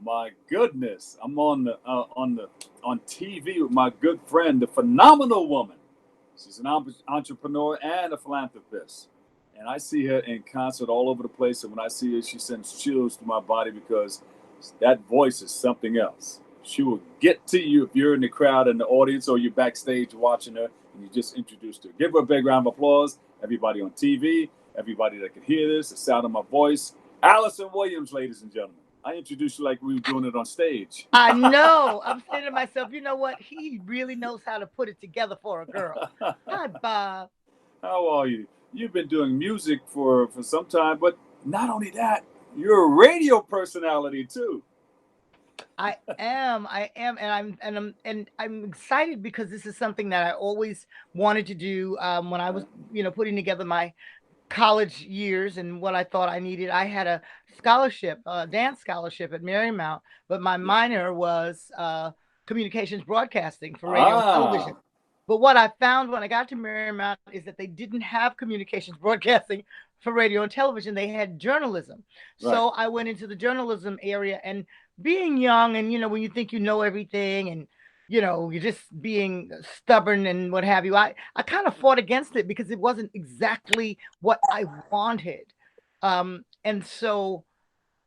My goodness, I'm on TV with my good friend, the phenomenal woman. She's an entrepreneur and a philanthropist, and I see her in concert all over the place. And when I see her, she sends chills to my body because that voice is something else. She will get to you if you're in the crowd in the audience or you're backstage watching her and you just introduced her. Give her a big round of applause. Everybody on TV, everybody that can hear this, the sound of my voice. Alyson Williams, ladies and gentlemen. I introduced you like we were doing it on stage. I know. I'm saying to myself, you know what? He really knows how to put it together for a girl. Hi, Bob. How are you? You've been doing music for some time, but not only that, you're a radio personality too. I am, and I'm excited because this is something that I always wanted to do. When I was, putting together my college years and what I thought I needed. I had a scholarship, a dance scholarship at Marymount, but my minor was communications broadcasting for radio and television. Ah, But what I found when I got to Marymount is that they didn't have communications broadcasting for radio and television. They had journalism. right. So I went into the journalism area, and being young and when you think you know everything and you're just being stubborn and what have you. I kind of fought against it because it wasn't exactly what I wanted. And so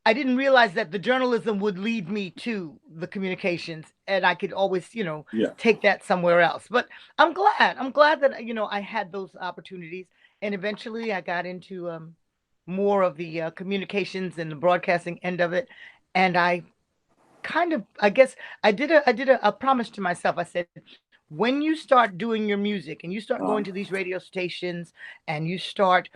I didn't realize that the journalism would lead me to the communications and I could always, Yeah. take that somewhere else. But I'm glad. I'm glad that, I had those opportunities. And eventually I got into more of the communications and the broadcasting end of it. And I guess I did a promise to myself. I said, when you start doing your music and you start Uh, going to these radio stations and you start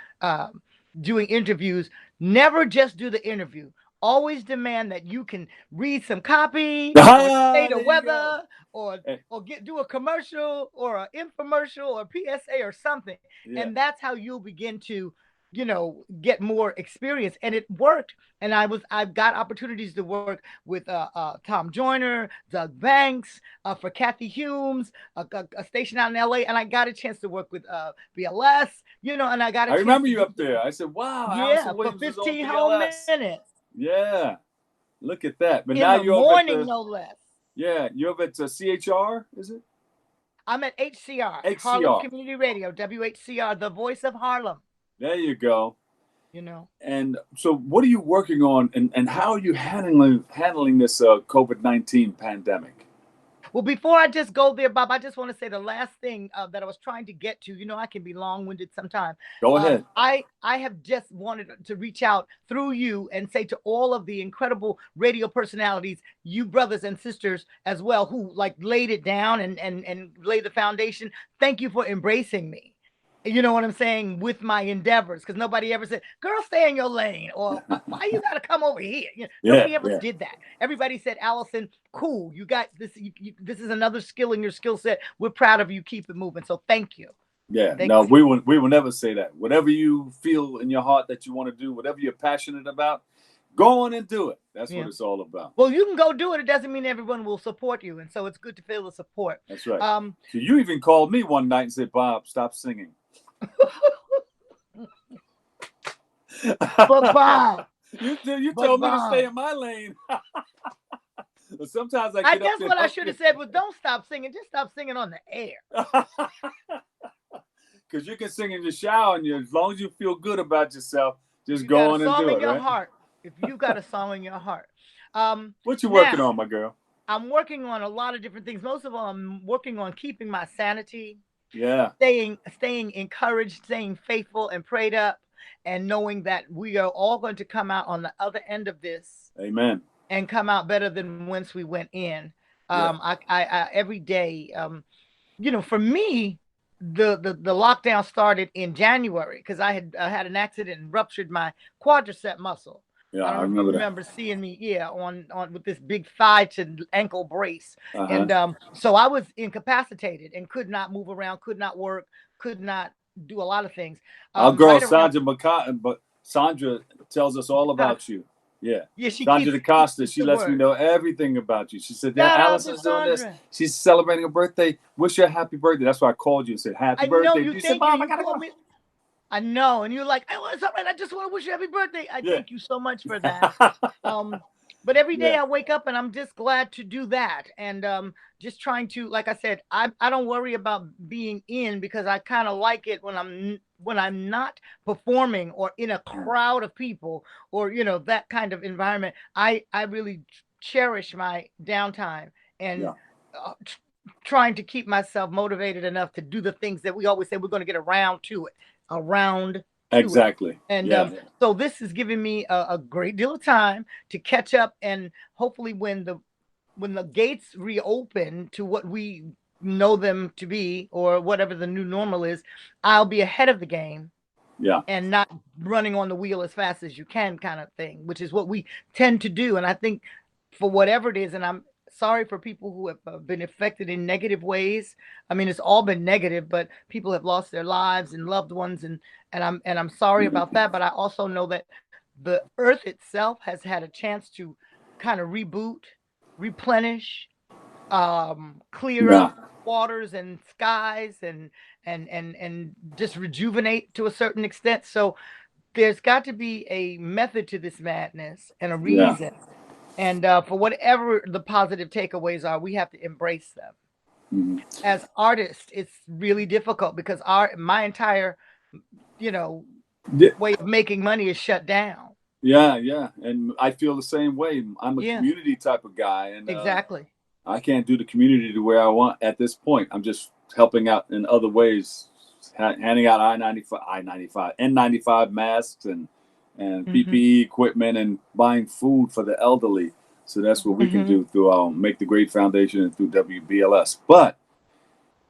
doing interviews, never just do the interview. Always demand that you can read some copy or say the there you go. weather or Hey, do a commercial or an infomercial or PSA or something. yeah. And that's how you'll begin to, get more experience. And it worked. And I've got opportunities to work with Tom Joyner, Doug Banks, for Kathy Humes, a station out in LA, and I got a chance to work with BLS, and I got a I chance remember to you do up there. I said, "Wow, yeah Alyson for Williams is on 15 whole BLS." minutes Yeah, look at that. But in now the you're over at morning, the no less. you're over at CHR, is it? I'm at HCR, Harlem HCR. Community Radio, WHCR, the voice of Harlem. There you go. You know. And so, what are you working on, and how are you handling this COVID-19 pandemic? Well, before I just go there, Bob, I just want to say the last thing that I was trying to get to. I can be long-winded sometimes. Go ahead. I have just wanted to reach out through you and say to all of the incredible radio personalities, you brothers and sisters as well, who like laid it down and laid the foundation. Thank you for embracing me. You know what I'm saying, with my endeavors, because nobody ever said, "Girl, stay in your lane," or "Why you gotta come over here?" Yeah, Nobody ever yeah, did that. Everybody said, "Alyson, cool, you got this. This is another skill in your skill set. We're proud of you. Keep it moving." So thank you, yeah. thank No, you. we will never say that. Whatever you feel in your heart that you want to do, whatever you're passionate about, go on and do it. That's what Yeah. it's all about. Well, you can go do it. It doesn't mean everyone will support you, and so it's good to feel the support. That's right. Um, So you even called me one night and said, "Bob, stop singing." but Bob, You but told me to stay Bob, in my lane. But sometimes I I get up guess there what I should hungry have said was, "Don't stop singing. Just stop singing on the air." because you can sing in the shower, and as long as you feel good about yourself, If just you got go a on and song do in it. your Right? heart, if you got a song in your heart. Um, What you working Now on, my girl? I'm working on a lot of different things. Most of all, I'm working on keeping my sanity, Yeah. staying encouraged, staying faithful and prayed up, and knowing that we are all going to come out on the other end of this Amen. and come out better than once we went in. Yeah. Every day, for me, the lockdown started in January because I had an accident and ruptured my quadricep muscle. Yeah. I don't I know if you remember that. remember seeing me, yeah, on with this big thigh to ankle brace, Uh huh. and so I was incapacitated and could not move around, could not work, could not do a lot of things. Our girl Right around, Sandra tells us all about you. Yeah. yeah, she Sandra DaCosta, keeps she the lets me word. know everything about you. She said, "Yeah, Shout out to Allison's doing this. Sandra. She's celebrating her birthday. Wish her a happy birthday." That's why I called you and said, "Happy I know birthday." you. You said, Thank you. "Mom, I You gotta called go." me. I know, and you're like, "Oh, it's all right. I just want to wish you happy birthday." I Yeah. thank you so much for that. Um, But every day Yeah. I wake up and I'm just glad to do that. And just trying to, like I said, I don't worry about being in, because I kind of like it when I'm not performing or in a crowd of people, or that kind of environment. I really cherish my downtime, and Yeah. trying to keep myself motivated enough to do the things that we always say we're going to get around to it, around to it. Exactly. And Yeah. so this is giving me a great deal of time to catch up, and hopefully when the gates reopen to what we know them to be, or whatever the new normal is, I'll be ahead of the game Yeah. and not running on the wheel as fast as you can, kind of thing, which is what we tend to do. And I think for whatever it is, and I'm sorry for people who have been affected in negative ways. I mean, it's all been negative, but people have lost their lives and loved ones, and I'm sorry about that. But I also know that the earth itself has had a chance to kind of reboot, replenish, clear Yeah. up waters and skies, and just rejuvenate to a certain extent. So there's got to be a method to this madness and a Yeah. reason. And for whatever the positive takeaways are, we have to embrace them. Mhm. As artists, it's really difficult because my entire, you know, Yeah. way of making money is shut down. Yeah. Yeah. And I feel the same way. I'm a Yeah, community type of guy, and exactly. I can't do the community to where I want at this point. I'm just helping out in other ways, handing out I-95, N95 masks, and Hmm. PPE equipment, and buying food for the elderly. So that's what we can Hmm. do through Make the Great Foundation and through WBLS. But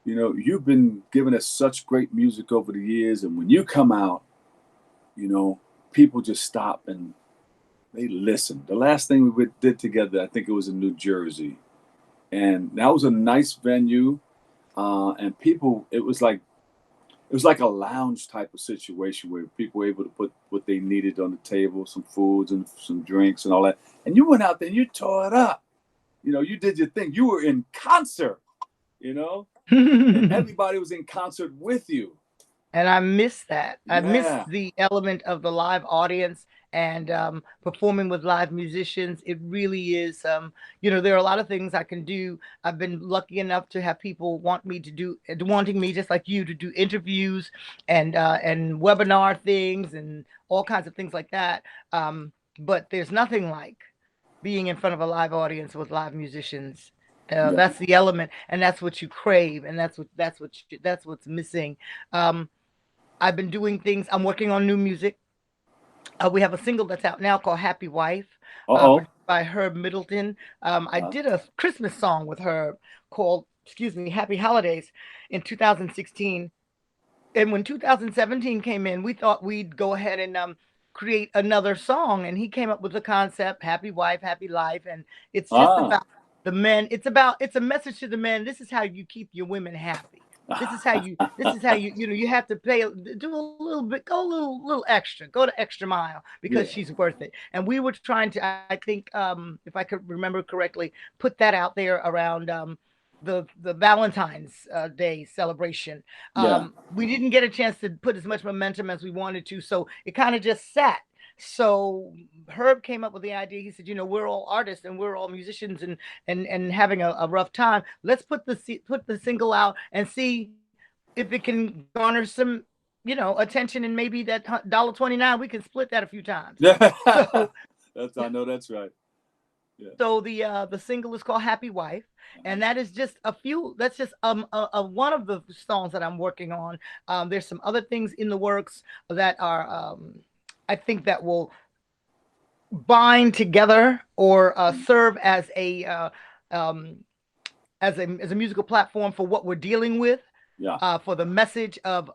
you've been giving us such great music over the years, and when you come out, you know, people just stop and they listen. The last thing we did together, I think it was in New Jersey, and that was a nice venue. And people, it was like a lounge type of situation where people were able to put what they needed on the table, some foods and some drinks and all that. And you went out there and you tore it up. You did your thing. You were in concert, you know, and everybody was in concert with you. And I miss that. I miss Yeah, the element of the live audience, and performing with live musicians. It really is. There are a lot of things I can do. I've been lucky enough to have people wanting me, just like you, to do interviews and webinar things and all kinds of things like that. But there's nothing like being in front of a live audience with live musicians. yeah. That's the element, and that's what you crave, and that's what's missing. Um, I've been doing things. I'm working on new music. We have a single that's out now called Happy Wife, Uh-oh. produced by Herb Middleton. I Uh, did a Christmas song with Herb called, excuse me, Happy Holidays in 2016. And when 2017 came in, we thought we'd go ahead and create another song. And he came up with the concept, Happy Wife, Happy Life. And it's just ah. about the men. It's a message to the men. This is how you keep your women happy. You have to do a little bit, go a little extra, go the extra mile, Yeah, because she's worth it. And we were trying to, I think, if I could remember correctly, put that out there around the Valentine's Day celebration. yeah, We didn't get a chance to put as much momentum as we wanted to, so it kind of just sat. So Herb came up with the idea. He said, we're all artists and we're all musicians, and having a rough time. Let's put the single out and see if it can garner some attention, and maybe that $1.29 we can split that a few times. yeah. So I know that's right. Yeah. so the single is called Happy Wife, and that is just a few. That's just one of the songs that I'm working on. There's some other things in the works that are I think that will bind together, or serve um, as a musical platform for what we're dealing with, Yeah. for the message of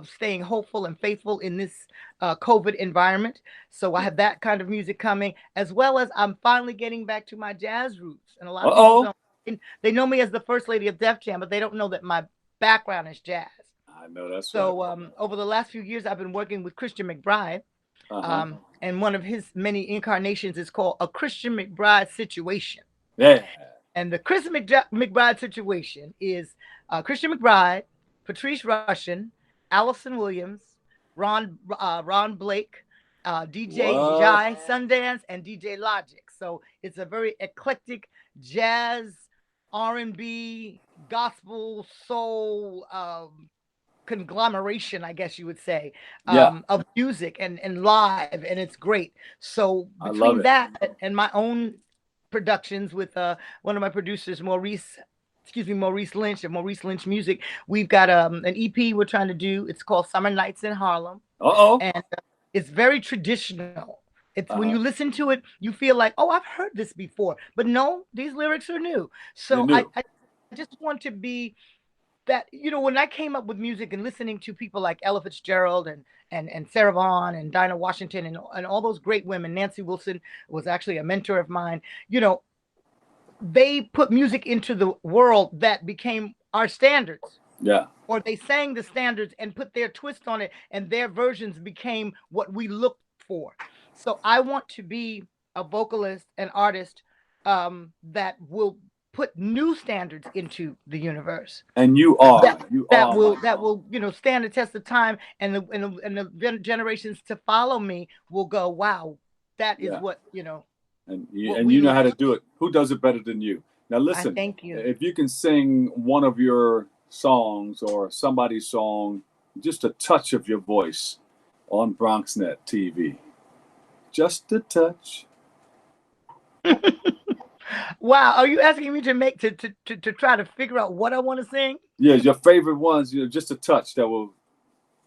staying hopeful and faithful in this COVID environment. So I have that kind of music coming, as well as I'm finally getting back to my jazz roots. And a lot of people Uh-oh. don't, they know me as the first lady of Def Jam, but they don't know that my background is jazz. I know that's right. So over the last few years, I've been working with Christian McBride, Uh-huh. and one of his many incarnations is called A Christian McBride Situation. Yeah. And the Christian McBride situation is Christian McBride, Patrice Rushen, Alyson Williams, Ron Blake, DJ What? Jai Sundance, and DJ Logics. So it's a very eclectic jazz, R&B, gospel, soul, conglomeration, I guess you would say, Yeah, of music and live, and it's great. So I love between it. that and my own productions with one of my producers, Maurice Lynch of Maurice Lynch Music, we've got an EP we're trying to do. It's called Summer Nights in Harlem, Uh-oh. and it's very traditional. It's when Uh-huh. you listen to it, you feel like, oh, I've heard this before, but no, these lyrics are new. They're So new. I just want to be that, when I came up with music and listening to people like Ella Fitzgerald and Sarah Vaughan and Dinah Washington and all those great women, Nancy Wilson was actually a mentor of mine. They put music into the world that became our standards, Yeah. or they sang the standards and put their twist on it, and their versions became what we looked for. So I want to be a vocalist, an artist, that will put new standards into the universe, And you are. that You that are, will my that girl. will stand the test of time, and the generations to follow me will go, wow, that is Yeah. And what and we you know how to like. do it. Who does it better than you? Now I listen, thank you. if you can sing one of your songs or somebody's song, just a touch of your voice on BronxNet TV. Just a touch. Wow, are you asking me to make to try to figure out what I want to sing? Yeah, your favorite ones, just a touch that will.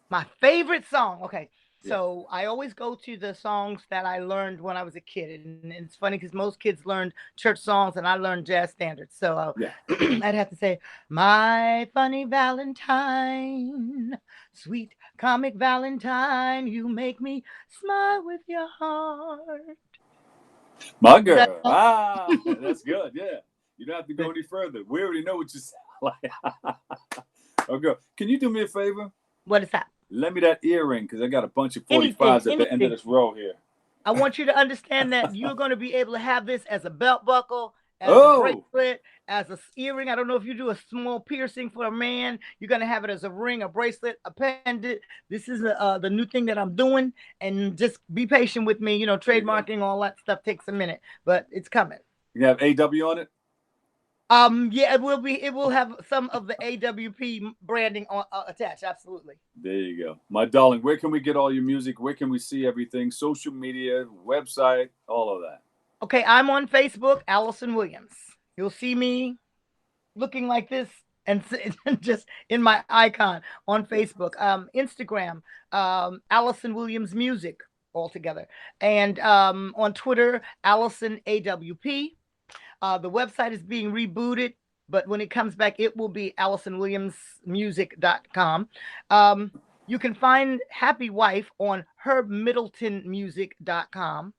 My favorite song. Okay. Yeah. So I always go to the songs that I learned when I was a kid. And it's funny because most kids learned church songs and I learned jazz standards. So Yeah. I'd have to say, my funny Valentine, sweet comic Valentine, you make me smile with your heart. My Is that girl. Ah, that's good. Yeah. You don't have to go any further. We already know what you sound like. Oh, girl, can you do me a favor? What is that? Lend me that earring because I got a bunch of 45s Anything, at the end of anything. this row here. I want you to understand that you're going to be able to have this as a belt buckle, as a Oh, bracelet, as a earring. I don't know if you do a small piercing for a man. You're going to have it as a ring, a bracelet, a pendant. This is the new thing that I'm doing. And just be patient with me. Trademarking, all that stuff takes a minute, but it's coming. you have AW on it? Yeah, it will have some of the AWP branding attached. Absolutely. There you go. My darling, where can we get all your music? Where can we see everything? Social media, website, all of that. Okay, I'm on Facebook, Alyson Williams. You'll see me looking like this and just in my icon on Facebook. Instagram, Alyson Williams Music altogether. And on Twitter, Alyson AWP. The website is being rebooted, but when it comes back, it will be AlysonWilliamsMusic.com. You can find Happy Wife on HerbMiddletonMusic.com.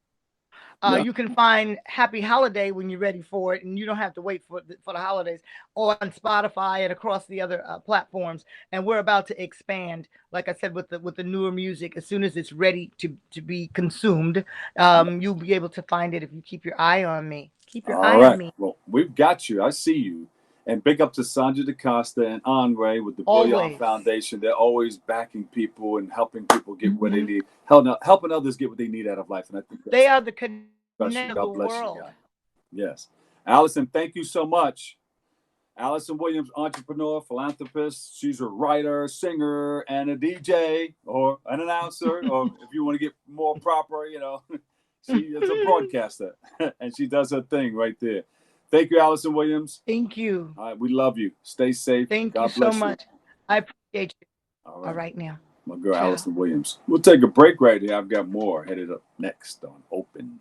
Yeah. You can find Happy Holiday when you're ready for it, and you don't have to wait for the holidays, on Spotify and across the other platforms. And we're about to expand, like I said, with the newer music. As soon as it's ready to be consumed, you'll be able to find it if you keep your eye on me. Keep your All eye right. on me. Well, we've got you. I see you. And big up to Sandra DaCosta and Andre with the Always. Bouillon Foundation. They're always backing people and helping people get what they need, helping others get what they need out of life. And I think they are the connect of God the bless world. you, guy. Yes. Alyson, thank you so much. Alyson Williams, entrepreneur, philanthropist. She's a writer, singer, and a DJ or an announcer, or if you want to get more proper, she is a broadcaster, and she does her thing right there. Thank you, Alyson Williams. Thank you. All right, we love you. Stay safe. Thank God you so bless much. I appreciate you. All right now. My girl, Ciao. Alyson Williams. We'll take a break right here. I've got more headed up next on Open.